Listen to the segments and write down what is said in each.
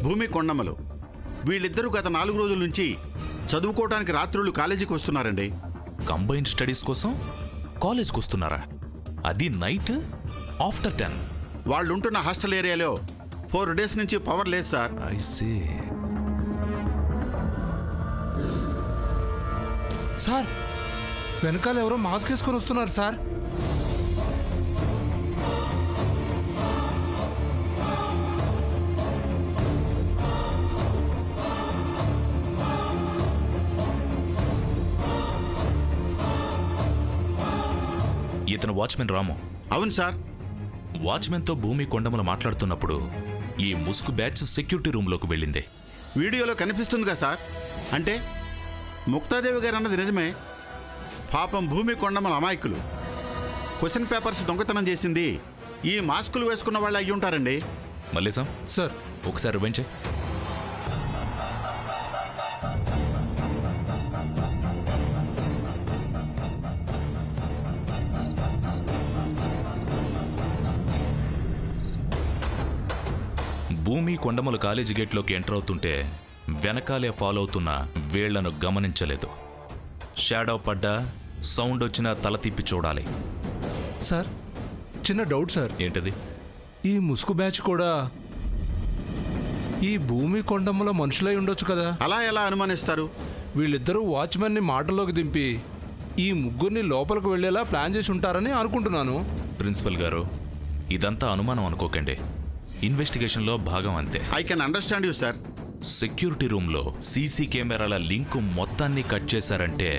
భూమి కొండమ్మలు వీళ్ళిద్దరూ గత 4 రోజుల నుంచి చదువుకోవడానికి రాత్రులు కాలేజీకి వస్తున్నారండి. కంబైన్డ్ స్టడీస్ కోసం కాలేజ్కి వస్తున్నారా? అది నైట్ ఆఫ్టర్ 10. వాళ్ళుంటున్న హాస్టల్ ఏరియాలో 4 డేస్ నుంచి పవర్ లేదు సార్. I see. సార్ వెనకాల ఎవరో మాస్క్ వేసుకొని వస్తున్నారు సార్. ఇతను వాచ్మెన్ రాము. అవును సార్. వాచ్మెన్తో భూమి కొండమలు మాట్లాడుతున్నప్పుడు ఈ ముసుగు బ్యాచ్ సెక్యూరిటీ రూమ్లోకి వెళ్ళింది. వీడియోలో కనిపిస్తుందిగా సార్. అంటే ముక్తాదేవి గారు అన్నది నిజమే. పాపం భూమి కొండమ్మల అమాయకులు. క్వశ్చన్ పేపర్స్ దొంగతనం చేసింది ఈ మాస్కులు వేసుకున్న వాళ్ళు అయ్యి ఉంటారండి. మల్లేశం సార్ ఒకసారి వెంచే. భూమి కొండమలు కాలేజీ గేట్లోకి ఎంటర్ అవుతుంటే వెనకాలే ఫాలో అవుతున్న వీళ్లను గమనించలేదు. షాడో పడ్డా సౌండ్ వచ్చినా తల తిప్పి చూడాలి. సార్ చిన్న డౌట్ సార్. ఏంటది? ఈ ముసుగు బ్యాచ్ కూడా ఈ భూమి కొండమ్మల మనుషులై ఉండొచ్చు కదా? అలా ఎలా అనుమానిస్తారు? వీళ్ళిద్దరూ వాచ్మెన్ని మాటల్లోకి దింపి ఈ ముగ్గురిని లోపలికి వెళ్లేలా ప్లాన్ చేసి ఉంటారని అనుకుంటున్నాను. ప్రిన్సిపల్ గారు, ఇదంతా అనుమానం అనుకోకండి. ఇన్వెస్టిగేషన్లో భాగం అంతే. I can understand you sir. Security రూమ్లో సీసీ కెమెరాల లింకు మొత్తాన్ని కట్ చేశారంటే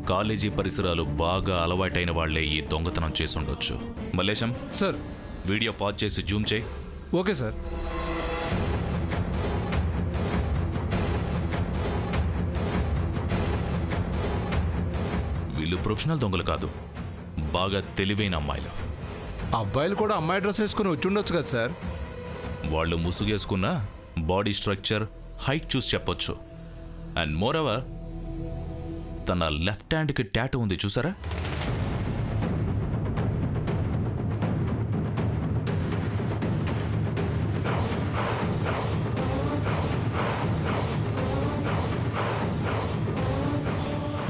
కాలేజీ పరిసరాలు బాగా అలవాటైన వాళ్లే ఈ దొంగతనం చేసుండొచ్చు. మల్లేశం సార్ వీడియో పాజ్ చేసి జూమ్ చేయి. Okay sir. వీళ్ళు ప్రొఫెషనల్ దొంగలు కాదు, బాగా తెలివైన అమ్మాయిలు. అబ్బాయిలు కూడా అమ్మాయి డ్రెస్ వేసుకుని వచ్చి ఉండొచ్చు కదా సార్? వాళ్ళు ముసుగేసుకున్న బాడీ స్ట్రక్చర్, హైట్ చూసి చెప్పొచ్చు. అండ్ మోర్ ఎవర్, తన లెఫ్ట్ హ్యాండ్కి టాటూ ఉంది చూసారా?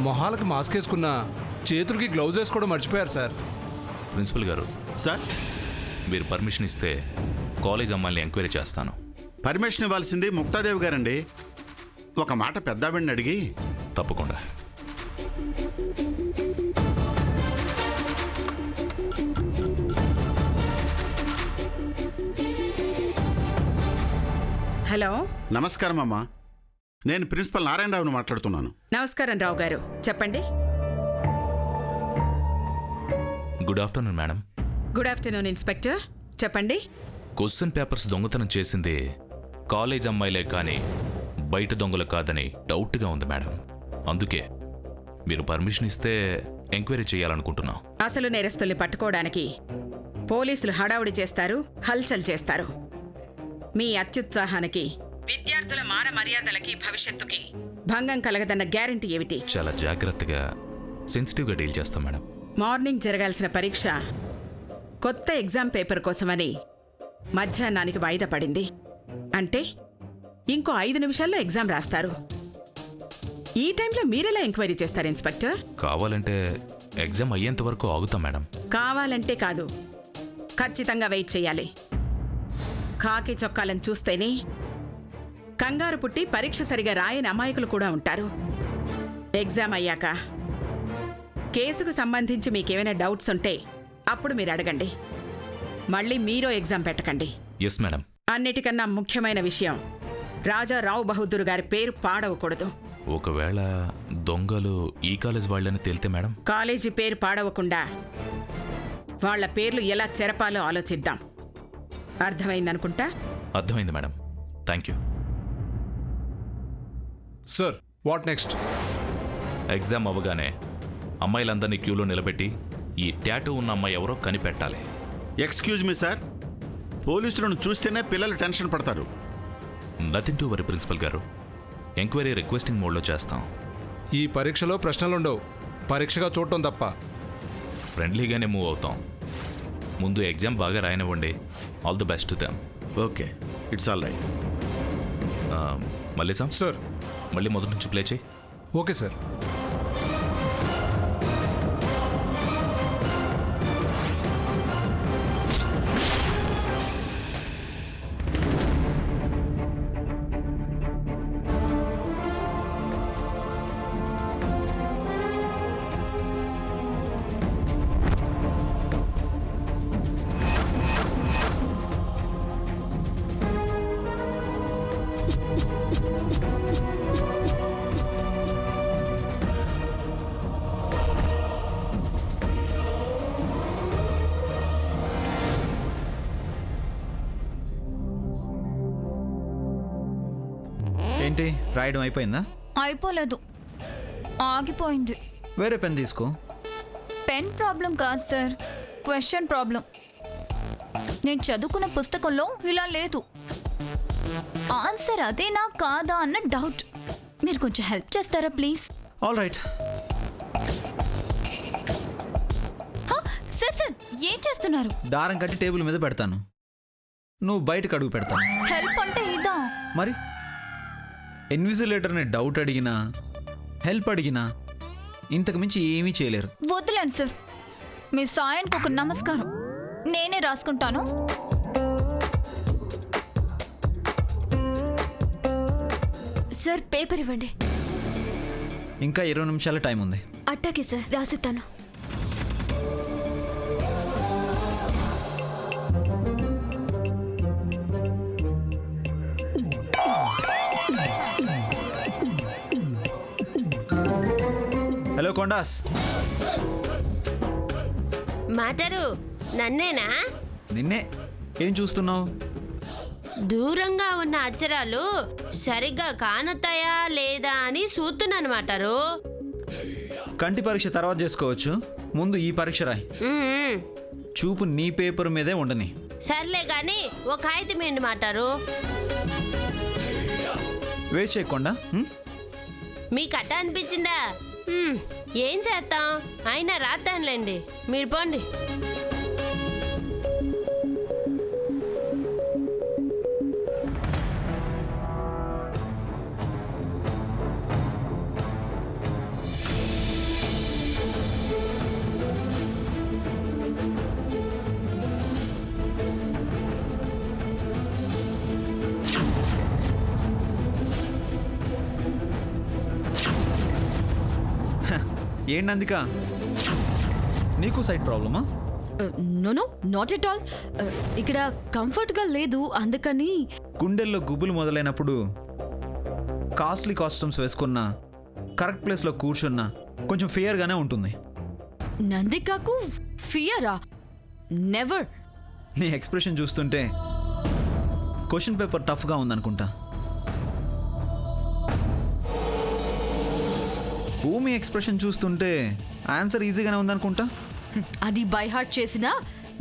మొహాలకి మాస్క్ వేసుకున్న, చేతులకి గ్లౌజ్ వేసుకోవడం మర్చిపోయారు సార్. ప్రిన్సిపల్ గారు సార్, మీరు పర్మిషన్ ఇస్తే కాలేజ్ అమ్మాయిని ఎంక్వైరీ చేస్తాను. పర్మిషన్ ఇవ్వాల్సింది ముక్తాదేవి గారండి. ఒక మాట పెద్దావిడిని అడిగి. తప్పకుండా. హలో, నమస్కారం అమ్మా. నేను ప్రిన్సిపల్ నారాయణరావును మాట్లాడుతున్నాను. నమస్కారం రావు గారు, చెప్పండి. Good afternoon madam. Good afternoon inspector, చెప్పండి. క్వశ్చన్ పేపర్స్ దొంగతనం చేసింది కాలేజ్ అమ్మాయిలే కానీ బయట దొంగలు కాదని డౌట్గా ఉంది మేడం. అందుకే మీరు పర్మిషన్ ఇస్తే ఎంక్వైరీ చేయాలనుకుంటున్నాం. అసలు నేరస్తుల్ని పట్టుకోవడానికి పోలీసులు హడావుడి చేస్తారు, హల్చల్ చేస్తారు. మీ అత్యుత్సాహానికి, విద్యార్థుల మాన మర్యాదలకి, భవిష్యత్తుకి భంగం కలగదన్న గ్యారంటీ ఏమిటి? చాలా జాగ్రత్తగా, సెన్సిటివ్గా డీల్ చేస్తాం మేడం. మార్నింగ్ జరగాల్సిన పరీక్ష కొత్త ఎగ్జామ్ పేపర్ కోసమని మధ్యాహ్నానికి వాయిదా పడింది. అంటే ఇంకో 5 నిమిషాల్లో ఎగ్జామ్ రాస్తారు. ఈ టైంలో మీరెలా ఎంక్వైరీ చేస్తారు ఇన్స్పెక్టర్? కావాలంటే ఎగ్జామ్ అయ్యేంత వరకు ఆగుతాం మేడం. కావాలంటే కాదు, ఖచ్చితంగా వెయిట్ చేయాలి. కాకి చొక్కాలను చూస్తేనే కంగారు పుట్టి పరీక్ష సరిగా రాయని అమాయకులు కూడా ఉంటారు. ఎగ్జామ్ అయ్యాక కేసుకు సంబంధించి మీకేమైనా డౌట్స్ ఉంటే అప్పుడు మీరు అడగండి. మళ్ళీ మీరో ఎగ్జామ్ పెట్టకండి. Yes madam. అన్నిటికన్నా ముఖ్యమైన విషయం, రాజా రావు బహదూర్ గారి పేరు పాడవకూడదు. ఒకవేళ దొంగలు ఈ కాలేజ్ వాళ్ళని తేలితే మేడం? కాలేజీ పేరు పాడవకుండా వాళ్ల పేర్లు ఎలా చెరపాలో ఆలోచిద్దాం. అర్థమైందనుకుంటా. అర్థమైంది madam. Thank you. Sir what next? Exam అవ్వగానే అమ్మాయిలందరినీ క్యూలో నిలబెట్టి ఈ టాటూ ఉన్న అమ్మాయి ఎవరో కనిపెట్టాలి. ఎక్స్క్యూజ్ మీ సార్, పోలీసులను చూస్తేనే పిల్లలు టెన్షన్ పడతారు. నథింగ్ టు వరీ ప్రిన్సిపల్ గారు. ఎంక్వైరీ రిక్వెస్టింగ్ మోడ్లో చేస్తాం. ఈ పరీక్షలో ప్రశ్నలుండవు, పరీక్షగా చూడటం తప్ప. ఫ్రెండ్లీగానే మూవ్ అవుతాం. ముందు ఎగ్జామ్ బాగా రాయనివ్వండి. All the best to them. Okay, it's all right. Mallesham sir. మళ్ళీ మొదటి నుంచి ప్లే చేయి. Okay sir. ఏంటి రాయడం అయిపోయిందా? అయిపోలేదు, ఆగిపోయింది. వేరే పెన్ తీసుకో. పెన్ ప్రాబ్లం కాదు సార్, క్వశ్చన్ ప్రాబ్లం. నేను చదువుకున్న పుస్తకంలో ఇలా లేదు. ఆన్సర్ అదేనా కాదా అన్న డౌట్. మీరు కొంచెం హెల్ప్ చేస్తారా please? All right. Sir sir ఏం చేస్తున్నారు? దారం కట్టి టేబుల్ మీద పెడతాను, నువ్వు బయటకు అడుగు పెడతాను. హెల్ప్ అంటే ఇదా? మరి ఇన్విజిలేటర్ని డౌట్ అడిగినా హెల్ప్ అడిగినా ఇంతకు మించి ఏమీ చేయలేరు. వద్దులేండి సార్, మీ సాయానికి ఒక నమస్కారం. నేనే రాసుకుంటాను. సార్ పేపర్ ఇవ్వండి. ఇంకా 20 నిమిషాల టైం ఉంది. అట్టాకే సార్, రాసిస్తాను. హలో కొండాస్. మాటరు నన్నేనా? నిన్నే. ఏం చూస్తున్నావు? దూరంగా ఉన్న అక్షరాలు సరిగ్గా కానుతాయా లేదా అని చూస్తున్నాను మాటరు. కంటి పరీక్ష తర్వాత చేసుకోవచ్చు, ముందు ఈ పరీక్ష రాయి. ఉమ్మ్. చూపు నీ పేపర్ మీదే ఉండని. సర్లే గాని ఒక కాగితం ఏంటి మాటారు? వేస్ట్ చేయకుండా. మీకు అట్ట అనిపించిందా? ఏం చేస్తాం, అయినా రాస్తానులేండి, మీరు పోండి. ఏంటి అందుక, నీకు సైట్ ప్రాబ్లమా? No no, not at all. ఇక్కడ కంఫర్ట్గా లేదు, అందుకని. గుండెల్లో గుబులు మొదలైనప్పుడు కాస్ట్లీ కాస్ట్యూమ్స్ వేసుకున్నా కరెక్ట్ ప్లేస్లో కూర్చున్నా కొంచెం ఫియర్గానే ఉంటుంది. నందికాకు ఫియరా? నెవర్. నీ ఎక్స్ప్రెషన్ చూస్తుంటే క్వశ్చన్ పేపర్ టఫ్గా ఉందనుకుంటా. భూమి ఎక్స్ప్రెషన్ చూస్తుంటే ఆన్సర్ ఈజీగానే ఉందనుకుంటా. అది బై హార్ట్ చేసినా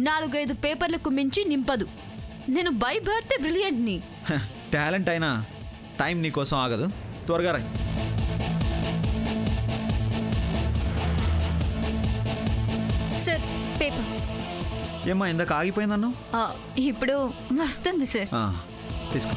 4-5 పేపర్లకు మించి నింపదు. నేను బై బర్తే బ్రిలియంట్ని. టాలెంట్ అయినా టైం నీ కోసం ఆగదు, త్వరగా రాయి. Sir paper. ఏమ్మా ఇందాక ఆగిపోయిందన్నా? ఇప్పుడు వస్తుంది సార్. తీసుకో.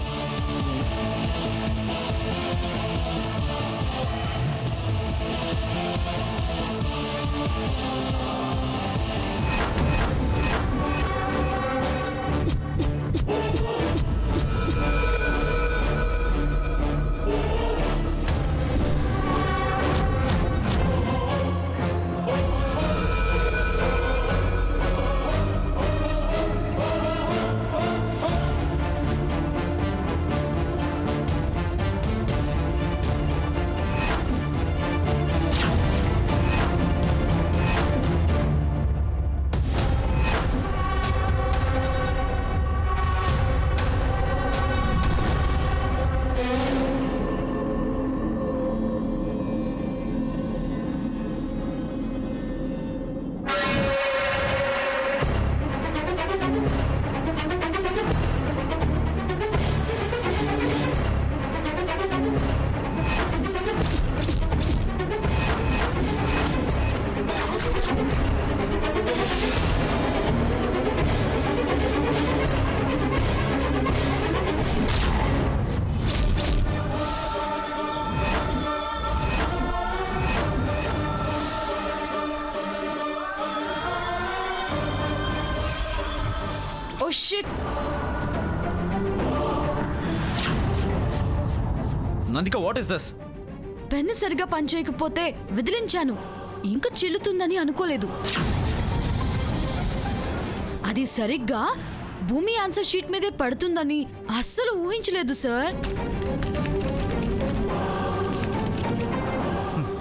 Oh shit. Nandika, what is this? Pen సరిగా పనిచేయకపోతే విదిలించాను. ఇంకా చిల్లుతుందని అనుకోలేదు. అది సరిగ్గా భూమి ఆన్సర్ షీట్ మీదే పడుతుందని అస్సలు ఊహించలేదు సార్.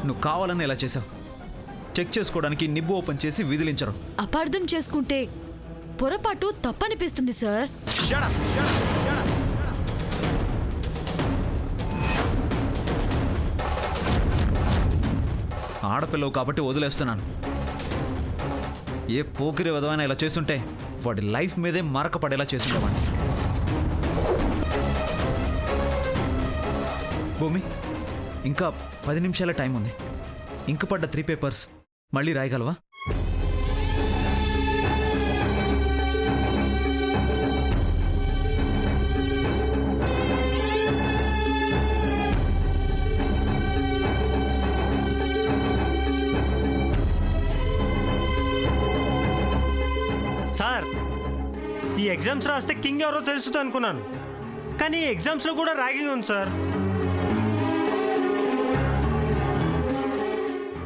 నువ్వు కావాలని ఇలా చేసావు. చెక్ చేసుకోవడానికి నిబ్బు ఓపెన్ చేసి విదిలించరు. అపార్థం చేసుకుంటే పొరపాటు తప్పనిపిస్తుంది సార్. ఆడపిల్లవు కాబట్టి వదిలేస్తున్నాను. ఏ పోకిరి విధమైన ఇలా చేస్తుంటే వాడి లైఫ్ మీదే మరక పడేలా చేస్తుండేవాడిని. భూమి, ఇంకా 10 నిమిషాల టైం ఉంది. ఇంక పడ్డ 3 పేపర్స్ మళ్ళీ రాయగలవా? సార్, ఈ ఎగ్జామ్స్ రాస్తే కింగ్ ఎవరో తెలుస్తుంది అనుకున్నాను, కానీ ఈ ఎగ్జామ్స్లో కూడా ర్యాగింగ్ ఉంది సార్.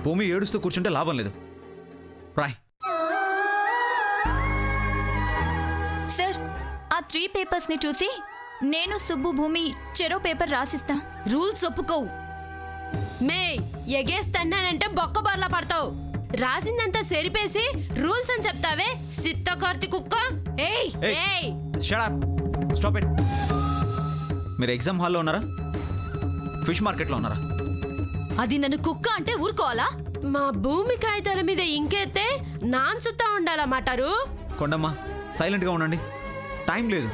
భూమి ఏడుస్తూ కూర్చుంటే లాభం లేదు. రాయ్. సార్, ఆ 3 పేపర్స్ని చూసి నేను సుబ్బు భూమి చెరో పేపర్ రాసిస్తా. రూల్స్ ఒప్పుకోవు. మే ఎగేస్తన్నానంటే బొక్కబర్లా పడతావు. రాసిందంతా సెరిపేసి రూల్స్ అని చెప్తావే సిత్తకార్తి కుక్క. ఏయ్, ఏయ్ షట్ అప్. Stop it. మీరు ఎగ్జామ్ హాల్లో ఉన్నారా? ఫిష్ మార్కెట్లో ఉన్నారా? అది నన్ను కుక్క అంటే ఊరుకోవాలా? మా భూమి కాగితాల మీద ఇంకేస్తే నాన్సుతా ఉండాలన్నమాటారు. కొండమ్మ, సైలెంట్గా ఉండండి. టైం లేదు.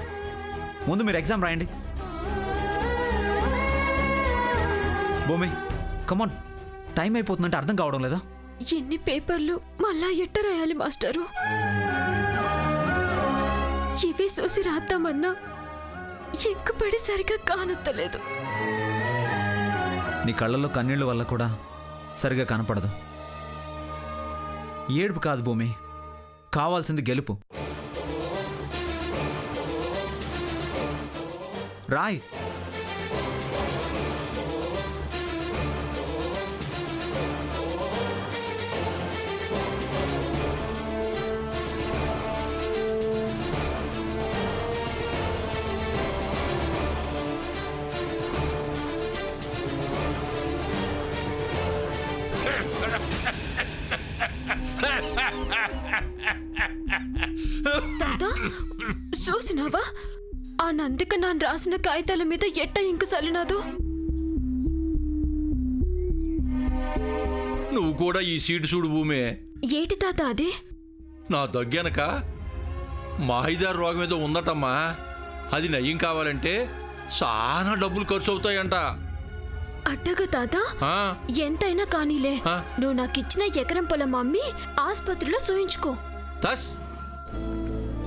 ముందు మీరు ఎగ్జామ్ రాయండి. భూమి, కమాన్. టైం అయిపోతుందంటే అర్థం కావడం లేదా? ఎన్ని పేపర్లు మళ్ళా ఎట్ట రాయాలి మాస్టరు? ఇవే చూసి రాద్దామన్నా ఇంకపడి సరిగా కానొత్తలేదు. నీ కళ్ళల్లో కన్నీళ్ళ వల్ల కూడా సరిగా కనపడదు. ఏడుపు కాదు భూమి, కావాల్సింది గెలుపు. రాయ్. తాతా, చూసినావా ఆ నందిక నాన్న రాసిన కాగితాల మీద ఎట్ట ఇంకు చల్లినాదో? నువ్వు కూడా ఈ సీటు చూడు భూమే. ఏటి తాత అది? నా దగ్గనక మాహిదారు రోగం ఏదో ఉందటమ్మా. అది నయం కావాలంటే చాలా డబ్బులు ఖర్చు అవుతాయంట. అట్టగా తాత, ఆ, ఎంతైనా కానీలే. ఆ. నువ్వు నాకిచ్చిన ఎకరం పొలం అమ్మి ఆసుపత్రిలో చూయించుకో. తస్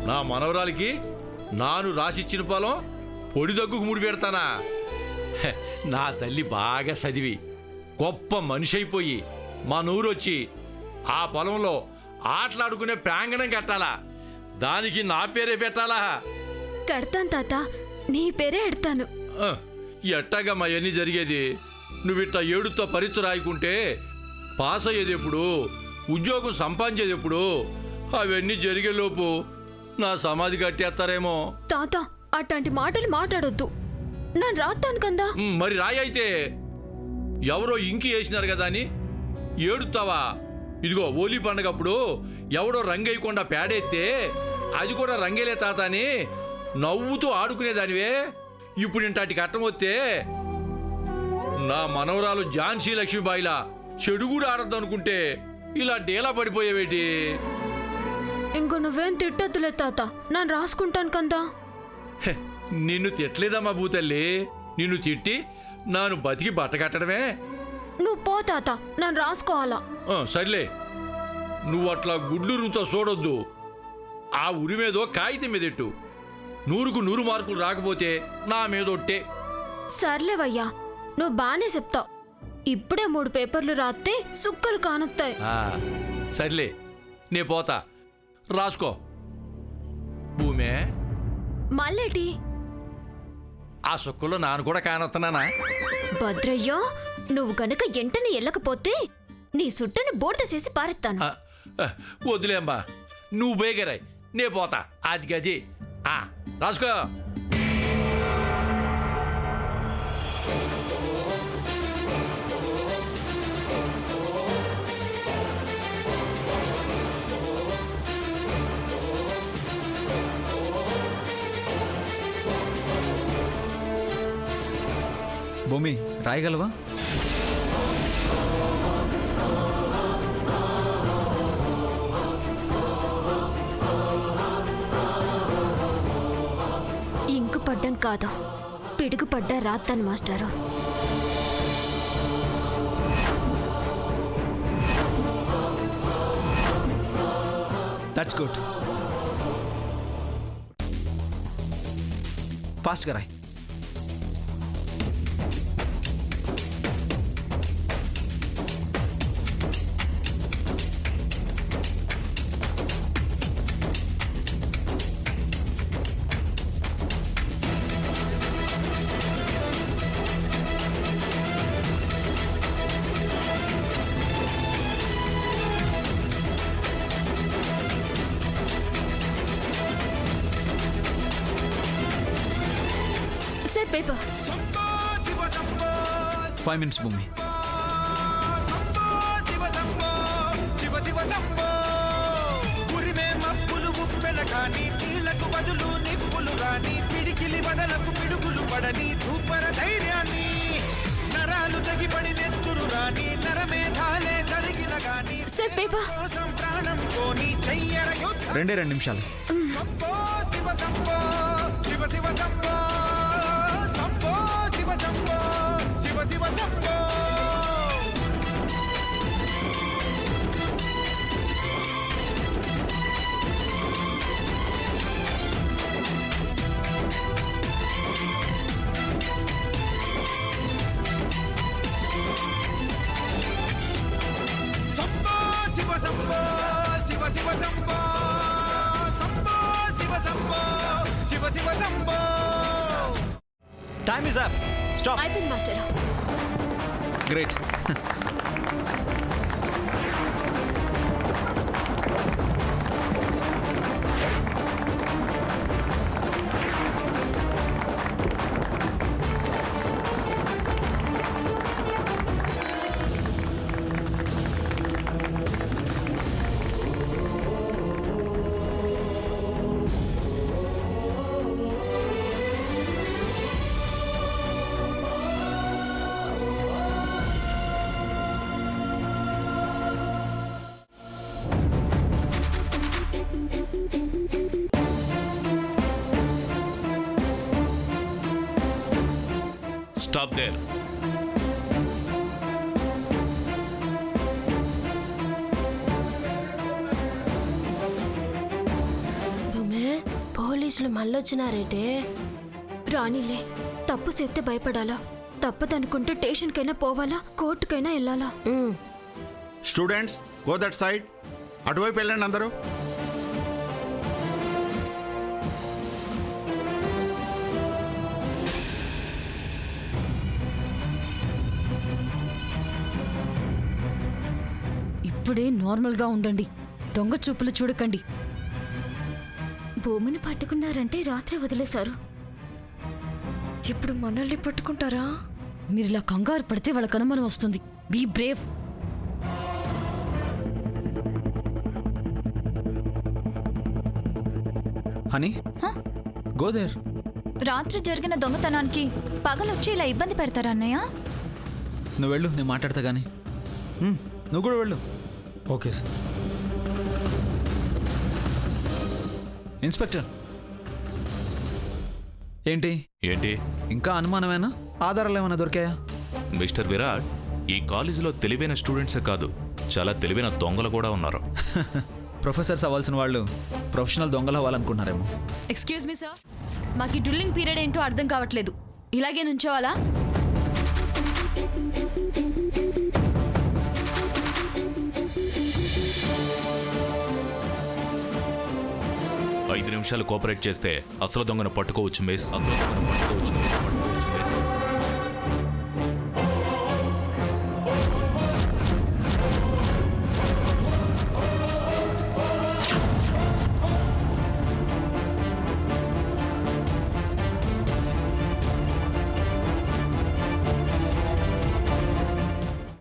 నా మనవరాలికి నాను రాసిచ్చిన పొలం పొడి దగ్గుకు ముడి పెడతానా? హె, నా తల్లి బాగా చదివి గొప్ప మనిషి అయిపోయి మా నూరొచ్చి ఆ పొలంలో ఆటలాడుకునే ప్రాంగణం కట్టాలా? దానికి నా పేరే పెట్టాలా? కడతాను తాత, నీ పేరే ఎడతాను. ఆ, ఎట్టాగా మా అన్నీ జరిగేది? నువ్విట్ట ఏడుతో పరీక్ష రాయకుంటే పాస్ అయ్యేది ఎప్పుడు? ఉద్యోగం సంపాదించేది ఎప్పుడు? అవన్నీ జరిగేలోపు నా సమాధి కట్టేస్తారేమో. తాత, అట్లాంటి మాటలు మాట్లాడొద్దు. నేను రాస్తాను కదా. మరి రాయి అయితే ఎవరో ఇంకి వేసినారు కదా అని ఏడుతావా? ఇదిగో హోలీ పండగప్పుడు ఎవడో రంగేయకుండా పేడెత్తే అది కూడా రంగేలే తాత అని నవ్వుతూ ఆడుకునేదానివే. ఇప్పుడు ఇంటాటి కట్టం వస్తే నా మనవరాలు ఝాన్సీ లక్ష్మీబాయిలా చెడు కూడా ఆడద్దు అనుకుంటే ఇలా డేలా పడిపోయేవేటి? ఇంకో నువ్వేం తిట్టద్దులే తాత, నేను రాసుకుంటాను కదా. హె, నిన్ను తిట్టలేదమ్మా భూతల్లి. నిన్ను తిట్టి నాను బతికి బట్ట కట్టడమే. నువ్వు పో తాత, నేను రాసుకోవాలా. సర్లే, నువ్వు అట్లా గుడ్లు రుతో చూడొద్దు. ఆ ఉరి మీదో కాగితం మీదెట్టు. 100కు 100 మార్కులు రాకపోతే నా మీదొట్టే. సర్లేవయ్యా, నువ్వు బానే చెప్తావు. ఇప్పుడే 3 పేపర్లు రాస్తే సుక్కలు కానొత్తాయి. సర్లే, నే పోతా. రాసుకో. భూమే మళ్ళేటి ఆ సుక్కులో నాను కూడా కానొస్తున్నానా? భద్రయ్య, నువ్వు గనక ఎంటనే వెళ్ళకపోతే నీ సుట్టని బోర్డసేసి పారెత్తాను. వదిలేమ్మా, నువ్వు బేగరాయి, నే పోతా. అది గది రాసుకో. భూమి రాయగలవా? ఇంకు పడ్డం కాదు, పిడుగు పడ్డా రాత్తాను మాస్టారు. That's good. ఫాస్ట్గా రాయ్. Sir paper. 5 minutes Bhumi. Sir paper. 2 నిమిషాలు. Time is up. Stop. అయిపోయింది మాస్టర్. Great. Stop there. పోలీసులు మళ్ళొచ్చినారేటే. రాణిలే, తప్పు చేస్తే భయపడాలా? తప్పదనుకుంటే స్టేషన్కైనా పోవాలా, కోర్టుకైనా వెళ్ళాలా? Students go that side. అటువైపు వెళ్ళండి అందరూ. ఇప్పుడే నార్మల్గా ఉండండి, దొంగ చూపులు చూడకండి. భూమిని పట్టుకున్నారంటే రాత్రి వదిలేశారు, ఇప్పుడు మనల్ని పట్టుకుంటారా? మీరు ఇలా కంగారు పడితే వాళ్ళకి అనుమానం వస్తుంది. Be brave. Honey, go there. రాత్రి జరిగిన దొంగతనానికి పగలొచ్చి ఇలా ఇబ్బంది పెడతారా అన్నయ్య? నువ్వు వెళ్ళు, నేను మాట్లాడతా కానీ. నువ్వు కూడా వెళ్ళు. Okay sir. ఇన్స్పెక్టర్, ఏంటి ఏంటి ఇంకా అనుమానమేనా? ఆధారాలు ఏమైనా దొరికాయా? మిస్టర్ విరాట్, ఈ కాలేజీలో తెలివైన స్టూడెంట్సే కాదు, చాలా తెలివైన దొంగలు కూడా ఉన్నారు. ప్రొఫెసర్స్ అవ్వాల్సిన వాళ్ళు ప్రొఫెషనల్ దొంగలు అవ్వాలనుకుంటున్నారేమో. ఎక్స్క్యూజ్ మీ సార్, మాకు ఈ డ్రిల్లింగ్ పీరియడ్ ఏంటో అర్థం కావట్లేదు. ఇలాగే నుంచోవాలా? 5 నిమిషాలు కోఆపరేట్ చేస్తే అసలు దొంగను పట్టుకోవచ్చు మిస్. అసలు దొంగను పట్టుకోవచ్చు.